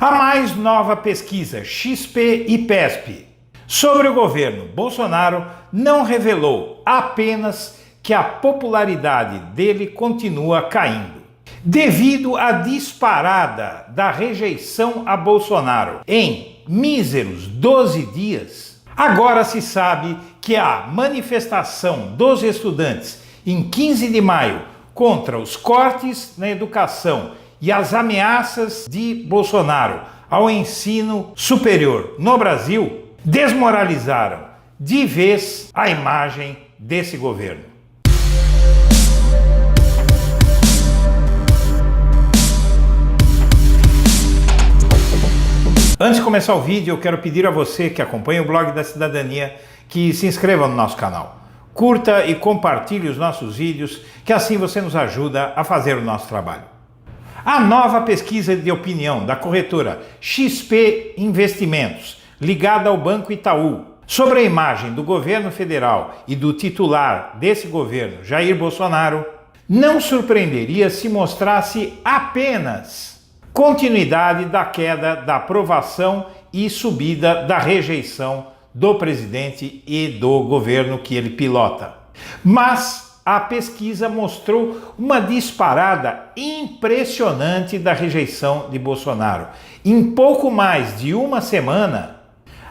A mais nova pesquisa XP e PESP sobre o governo Bolsonaro não revelou apenas que a popularidade dele continua caindo. Devido à disparada da rejeição a Bolsonaro em míseros 12 dias, agora se sabe que a manifestação dos estudantes em 15 de maio contra os cortes na educação e as ameaças de Bolsonaro ao ensino superior no Brasil desmoralizaram de vez a imagem desse governo. Antes de começar o vídeo, eu quero pedir a você que acompanha o Blog da Cidadania que se inscreva no nosso canal. Curta e compartilhe os nossos vídeos, que assim você nos ajuda a fazer o nosso trabalho. A nova pesquisa de opinião da corretora XP Investimentos, ligada ao Banco Itaú, sobre a imagem do governo federal e do titular desse governo, Jair Bolsonaro, não surpreenderia se mostrasse apenas continuidade da queda da aprovação e subida da rejeição do presidente e do governo que ele pilota. Mas a pesquisa mostrou uma disparada impressionante da rejeição de Bolsonaro. Em pouco mais de uma semana,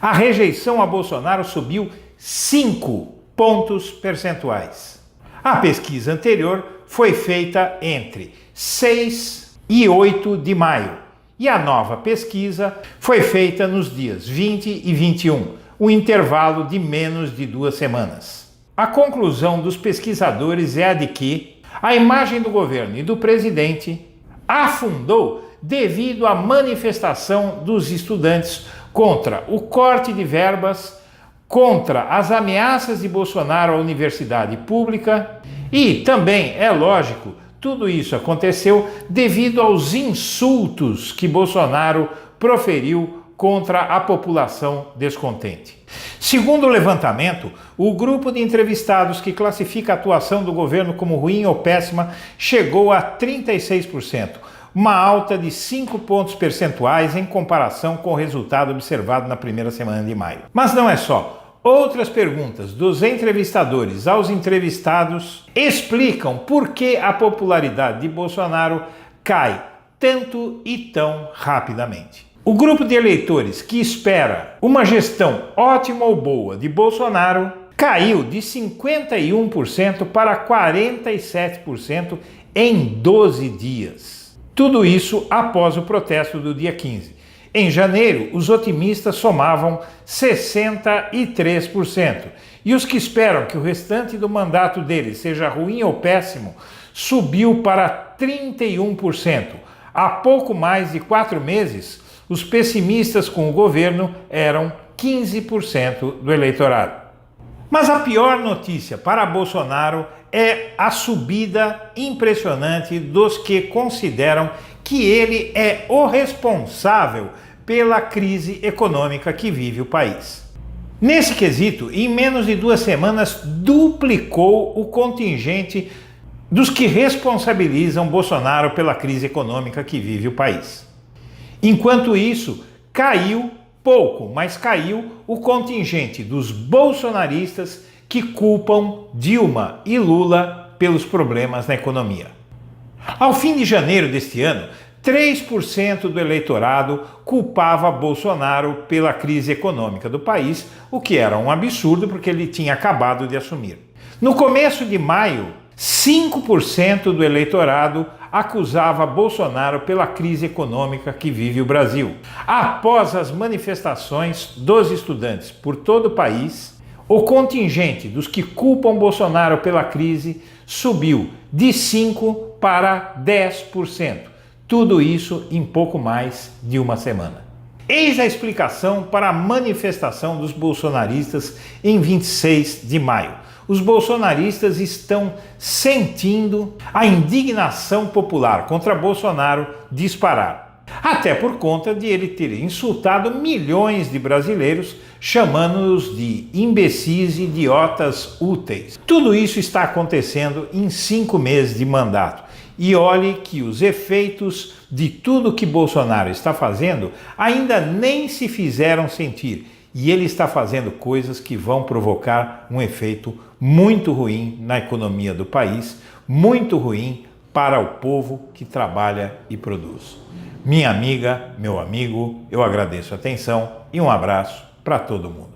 a rejeição a Bolsonaro subiu 5 pontos percentuais. A pesquisa anterior foi feita entre 6 e 8 de maio, e a nova pesquisa foi feita nos dias 20 e 21, um intervalo de menos de 2 semanas. A conclusão dos pesquisadores é a de que a imagem do governo e do presidente afundou devido à manifestação dos estudantes contra o corte de verbas, contra as ameaças de Bolsonaro à universidade pública e também, é lógico, tudo isso aconteceu devido aos insultos que Bolsonaro proferiu contra a população descontente. Segundo o levantamento, o grupo de entrevistados que classifica a atuação do governo como ruim ou péssima chegou a 36%, uma alta de 5 pontos percentuais em comparação com o resultado observado na primeira semana de maio. Mas não é só. Outras perguntas dos entrevistadores aos entrevistados explicam por que a popularidade de Bolsonaro cai tanto e tão rapidamente. O grupo de eleitores que espera uma gestão ótima ou boa de Bolsonaro caiu de 51% para 47% em 12 dias. Tudo isso após o protesto do dia 15. Em janeiro, os otimistas somavam 63%, e os que esperam que o restante do mandato dele seja ruim ou péssimo subiu para 31%. Há pouco mais de 4 meses, os pessimistas com o governo eram 15% do eleitorado. Mas a pior notícia para Bolsonaro é a subida impressionante dos que consideram que ele é o responsável pela crise econômica que vive o país. Nesse quesito, em menos de 2 semanas, duplicou o contingente dos que responsabilizam Bolsonaro pela crise econômica que vive o país. Enquanto isso, caiu pouco, mas caiu o contingente dos bolsonaristas que culpam Dilma e Lula pelos problemas na economia. Ao fim de janeiro deste ano, 3% do eleitorado culpava Bolsonaro pela crise econômica do país, o que era um absurdo porque ele tinha acabado de assumir. No começo de maio, 5% do eleitorado acusava Bolsonaro pela crise econômica que vive o Brasil. Após as manifestações dos estudantes por todo o país, o contingente dos que culpam Bolsonaro pela crise subiu de 5% para 10%. Tudo isso em pouco mais de uma semana. Eis a explicação para a manifestação dos bolsonaristas em 26 de maio. Os bolsonaristas estão sentindo a indignação popular contra Bolsonaro disparar. Até por conta de ele ter insultado milhões de brasileiros, chamando-os de imbecis e idiotas úteis. Tudo isso está acontecendo em 5 meses de mandato. e olhe que os efeitos de tudo que Bolsonaro está fazendo ainda nem se fizeram sentir. E ele está fazendo coisas que vão provocar um efeito muito ruim na economia do país, muito ruim para o povo que trabalha e produz. Minha amiga, meu amigo, eu agradeço a atenção e um abraço para todo mundo.